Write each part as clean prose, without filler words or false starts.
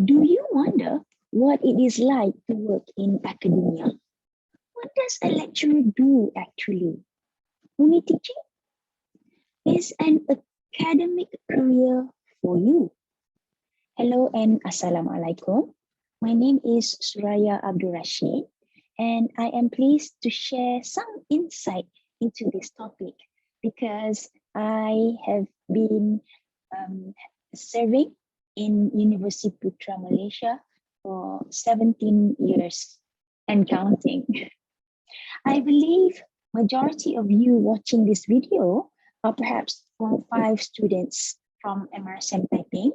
Do you wonder what it is like to work in academia? What does a lecturer do actually? Uni teaching is an academic career for you. Hello and Assalamualaikum. My name is Suraya Abdul Rashid, and I am pleased to share some insight into this topic because I have been serving in University Putra Malaysia for 17 years and counting. I believe majority of you watching this video are perhaps Form 5 students from MRSM Taiping.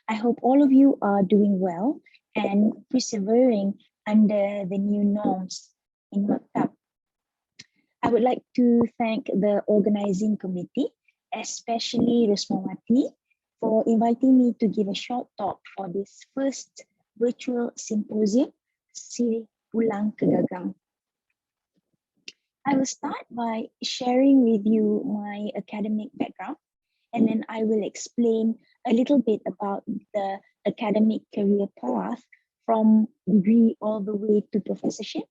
I hope all of you are doing well and persevering under the new norms in Maktab. I would like to thank the organizing committee, especially Rosmawati, for inviting me to give a short talk for this first virtual symposium, Si Pulang ke Gagang. I will start by sharing with you my academic background, and then I will explain a little bit about the academic career path from degree all the way to professorship.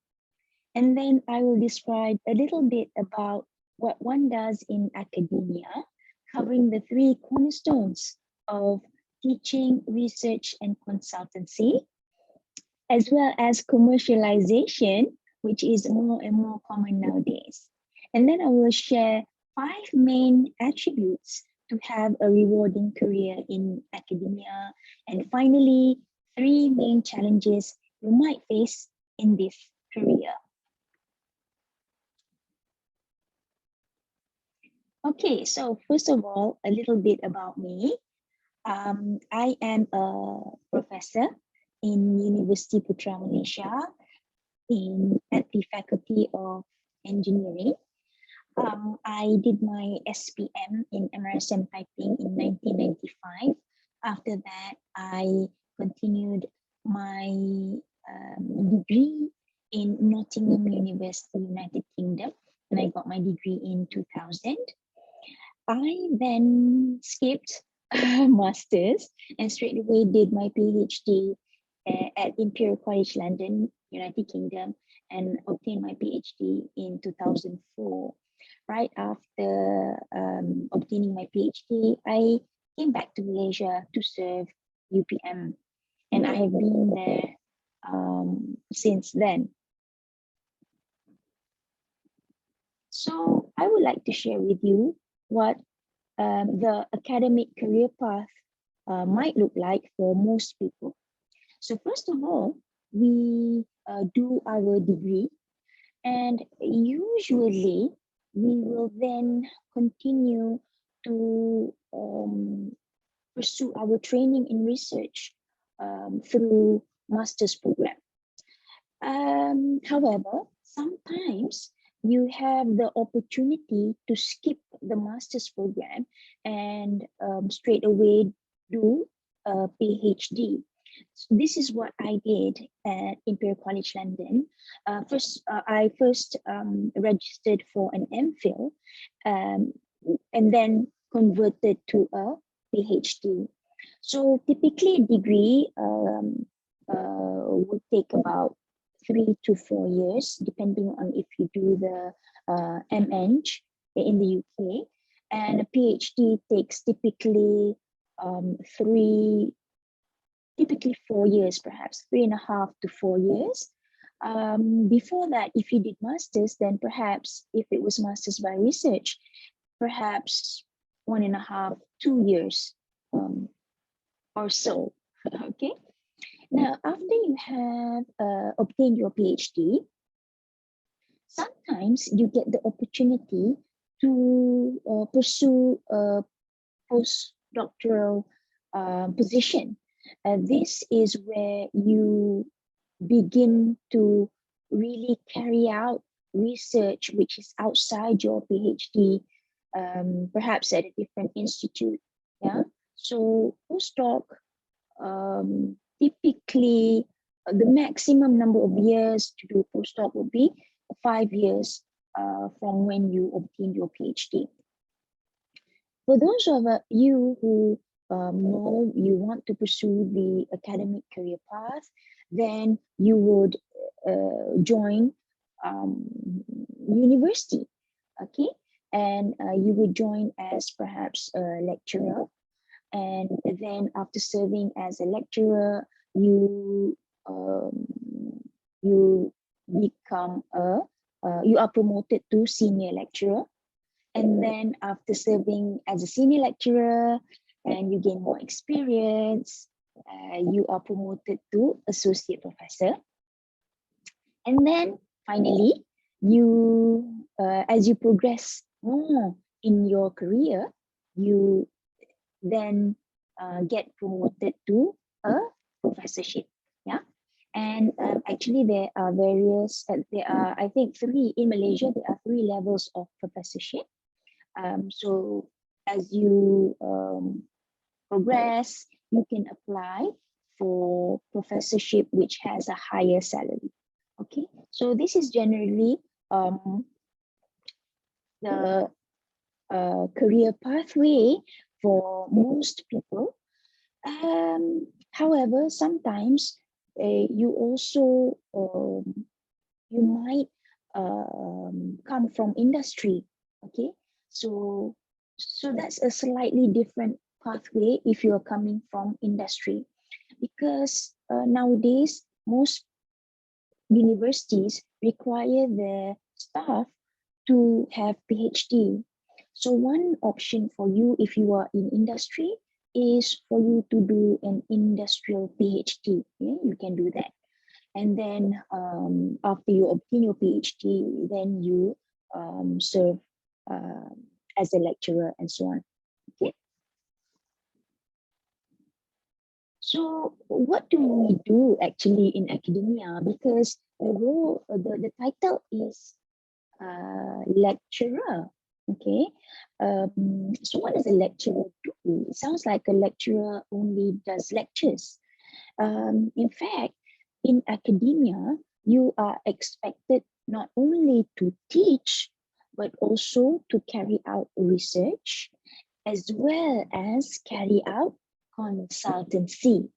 And then I will describe a little bit about what one does in academia, covering the three cornerstones of teaching, research, and consultancy, as well as commercialization, which is more and more common nowadays. And then I will share 5 main attributes to have a rewarding career in academia. And finally, 3 main challenges you might face in this career. Okay, so first of all, a little bit about me. I am a professor in University Putra Malaysia at the Faculty of Engineering. I did my SPM in MRSM Taiping in 1995. After that, I continued my degree in Nottingham University, United Kingdom, and I got my degree in 2000. I then skipped master's and straight away did my PhD at Imperial College London, United Kingdom, and obtained my PhD in 2004. Right after obtaining my PhD, I came back to Malaysia to serve UPM, and I have been there since then. So I would like to share with you what the academic career path might look like for most people. So first of all, we do our degree, and usually we will then continue to pursue our training in research through master's program. However, sometimes you have the opportunity to skip the master's program and straight away do a PhD. So this is what I did at Imperial College London. I first registered for an MPhil and then converted to a PhD. So typically a degree would take about 3 to 4 years, depending on if you do the MEng in the UK, and a PhD takes typically 4 years, perhaps 3.5 to 4 years. Before that, if you did masters, then perhaps if it was masters by research, perhaps 1.5, 2 years or so. Okay. Now, after you have obtained your PhD, sometimes you get the opportunity to pursue a postdoctoral position. This is where you begin to really carry out research which is outside your PhD, perhaps at a different institute. Yeah. So postdoc, typically the maximum number of years to do postdoc would be 5 years from when you obtained your PhD. For those of you who know you want to pursue the academic career path, then you would join university, okay? And you would join as perhaps a lecturer, and then after serving as a lecturer, um, you become you are promoted to senior lecturer, and then after serving as a senior lecturer and you gain more experience, you are promoted to associate professor. And then finally, as you progress more in your career, you then get promoted to a professorship. Yeah. And actually, there are I think in Malaysia, there are 3 levels of professorship. So as you progress, you can apply for professorship which has a higher salary. Okay, so this is generally the career pathway for most people. However, sometimes you also you might come from industry. Okay, so that's a slightly different pathway if you are coming from industry, because nowadays most universities require their staff to have PhD. So one option for you if you are in industry is for you to do an industrial PhD. Yeah, you can do that. And then after you obtain your PhD, then you serve as a lecturer and so on. Okay. So what do we do actually in academia? Because the title is lecturer. Okay. So what does a lecturer do? It sounds like a lecturer only does lectures. In fact, in academia, you are expected not only to teach, but also to carry out research, as well as carry out consultancy.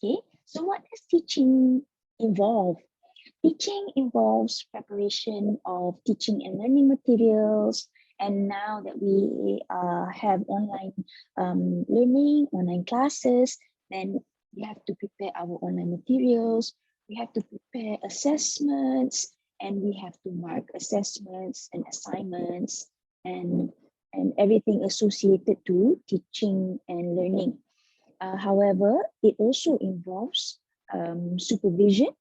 Okay, so what does teaching involve? Teaching involves preparation of teaching and learning materials. And now that we have online learning, online classes, then we have to prepare our online materials. We have to prepare assessments, and we have to mark assessments and assignments and everything associated to teaching and learning. However, it also involves supervision.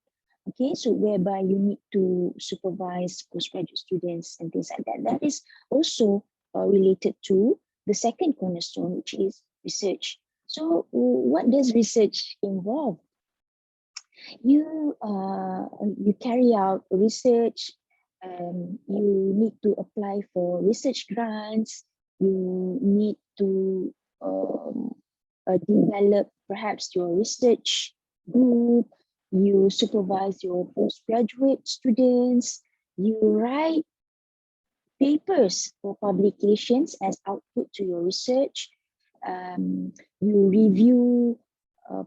Okay, so whereby you need to supervise postgraduate students and things like that. That is also related to the second cornerstone, which is research. So what does research involve? You carry out research. You need to apply for research grants. You need to develop perhaps your research group. You supervise your postgraduate students. You write papers for publications as output to your research. You review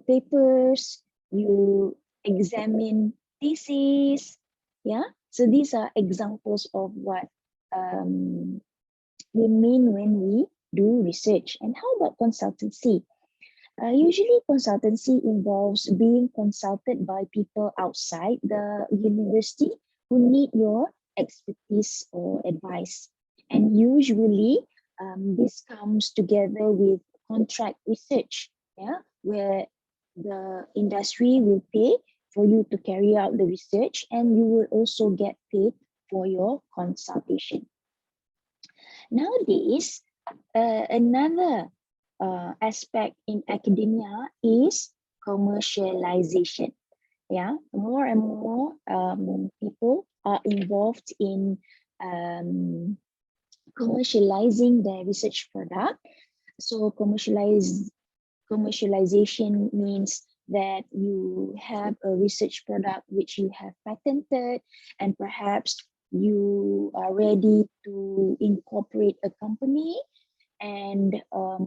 papers. You examine theses. Yeah, so these are examples of what we mean when we do research. And how about consultancy? Usually consultancy involves being consulted by people outside the university who need your expertise or advice. And usually this comes together with contract research, yeah, where the industry will pay for you to carry out the research, and you will also get paid for your consultation. Nowadays, another aspect in academia is commercialization. Yeah, more and more people are involved in commercializing their research product. So commercialization means that you have a research product which you have patented, and perhaps you are ready to incorporate a company, and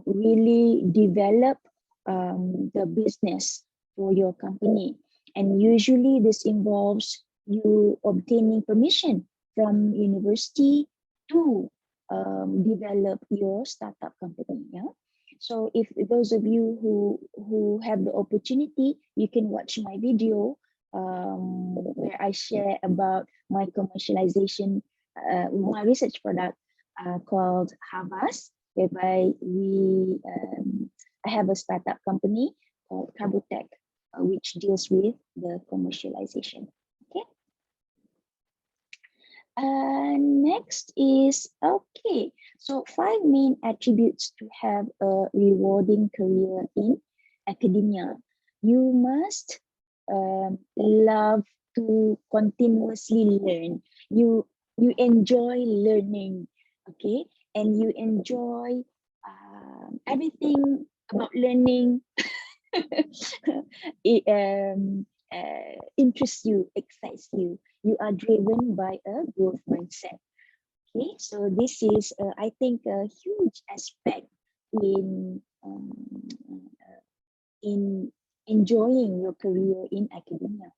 really develop the business for your company. And usually this involves you obtaining permission from university to develop your startup company. Yeah. So if those of you who have the opportunity, you can watch my video where I share about my commercialization, my research product called Havas, whereby I have a startup company called Carbotech, which deals with the commercialization. Okay. Next is, okay, so 5 main attributes to have a rewarding career in academia. You must love to continuously learn. You enjoy learning, okay, and you enjoy everything about learning. It interests you, excites you. You are driven by a growth mindset. Okay, so this is, I think, a huge aspect in in enjoying your career in academia.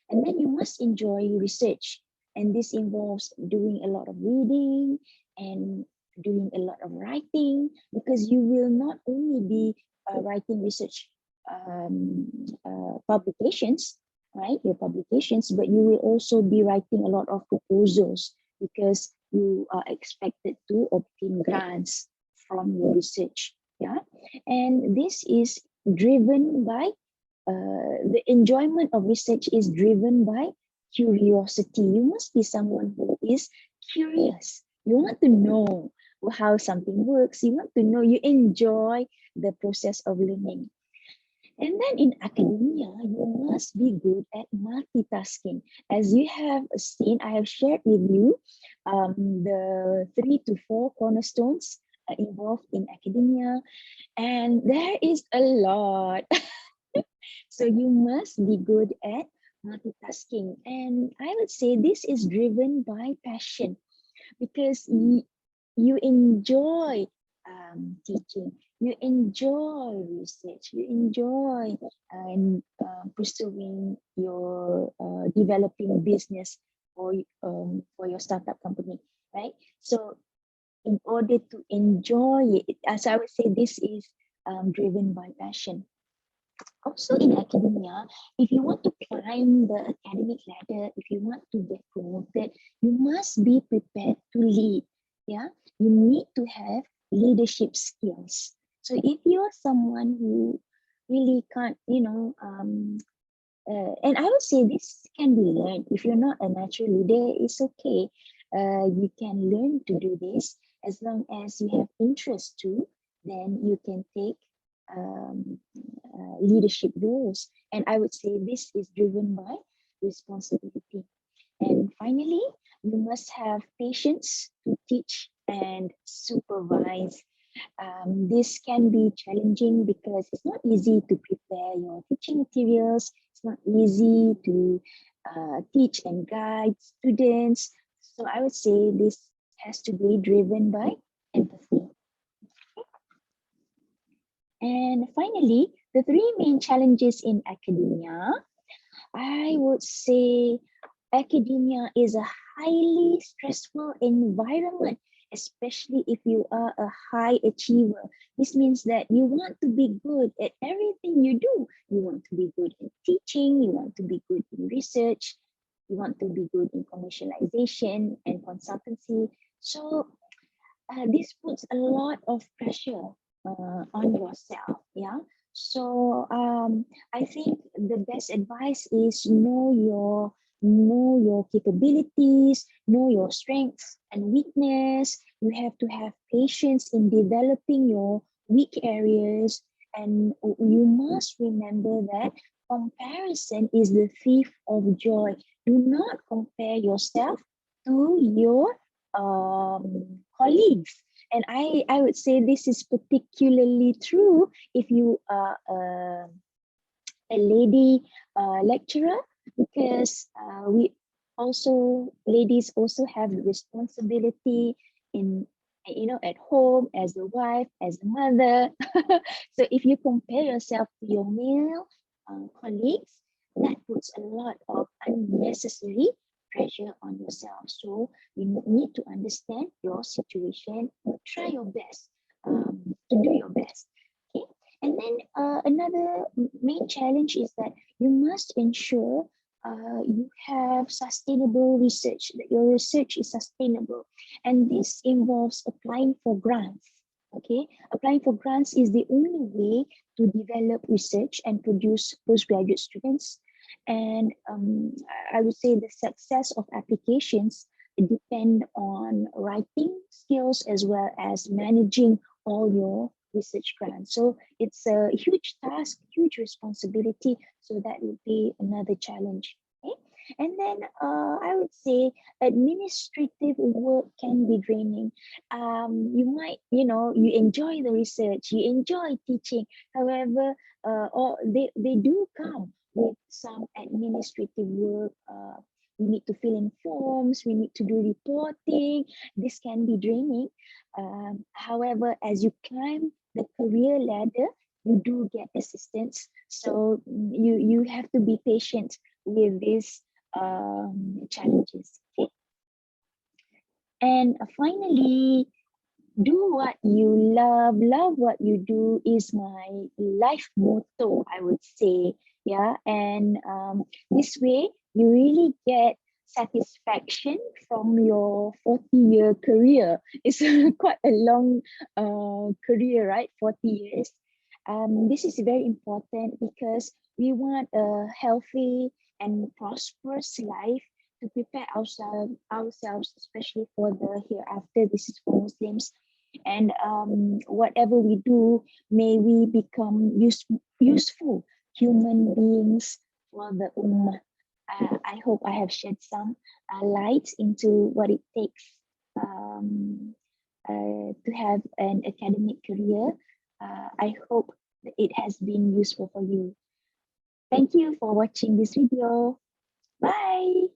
And then you must enjoy research, and this involves doing a lot of reading and doing a lot of writing, because you will not only be writing research publications, right? Your publications, but you will also be writing a lot of proposals, because you are expected to obtain grants from your research. Yeah, and this is driven by the enjoyment of research is driven by curiosity. You must be someone who is curious. You want to know how something works. You want to know, you enjoy the process of learning. And then in academia, you must be good at multitasking. As you have seen, I have shared with you the 3 to 4 cornerstones involved in academia, and there is a lot. So you must be good at multitasking. And I would say this is driven by passion, because you enjoy teaching, you enjoy research, you enjoy pursuing your developing business for your startup company, right? So in order to enjoy it, as I would say, this is driven by passion. Also in academia, if you want to climb the academic ladder, if you want to get promoted, you must be prepared to lead. Yeah, you need to have leadership skills. So if you're someone who really can't, and I would say this can be learned. If you're not a natural leader, it's okay. You can learn to do this as long as you have interest to. Then you can take um, leadership roles. And I would say this is driven by responsibility. And finally, you must have patience to teach and supervise. This can be challenging because it's not easy to prepare your teaching materials. It's not easy to teach and guide students. So I would say this has to be driven by empathy. And finally, the 3 main challenges in academia, I would say academia is a highly stressful environment, especially if you are a high achiever. This means that you want to be good at everything you do. You want to be good in teaching, you want to be good in research, you want to be good in commercialization and consultancy. So this puts a lot of pressure on yourself. Yeah. So I think the best advice is know your capabilities, know your strengths and weakness. You have to have patience in developing your weak areas, and you must remember that comparison is the thief of joy. Do not compare yourself to your colleagues. And I would say this is particularly true if you are a lady lecturer, because we also, ladies also have responsibility in at home, as a wife, as a mother. So if you compare yourself to your male colleagues, that puts a lot of unnecessary pressure on yourself. So you need to understand your situation, try your best to do your best. Okay. And then another main challenge is that you must ensure you have sustainable research, that your research is sustainable. And this involves applying for grants. Okay, applying for grants is the only way to develop research and produce postgraduate students. And I would say the success of applications depend on writing skills as well as managing all your research grants. So it's a huge task, huge responsibility. So that would be another challenge. Okay? And then I would say administrative work can be draining. You might, you enjoy the research, you enjoy teaching. However, or they do come with some administrative work. We need to fill in forms, we need to do reporting. This can be draining. However, as you climb the career ladder, you do get assistance. So you have to be patient with these challenges. Okay? And finally, do what you love what you do is my life motto, I would say. Yeah. And this way you really get satisfaction from your 40-year career. It's quite a long career, right? 40 years. This is very important because we want a healthy and prosperous life to prepare ourselves, especially for the hereafter. This is for Muslims. And whatever we do, may we become useful human beings for the ummah. I hope I have shed some light into what it takes to have an academic career. I hope that it has been useful for you. Thank you for watching this video. Bye.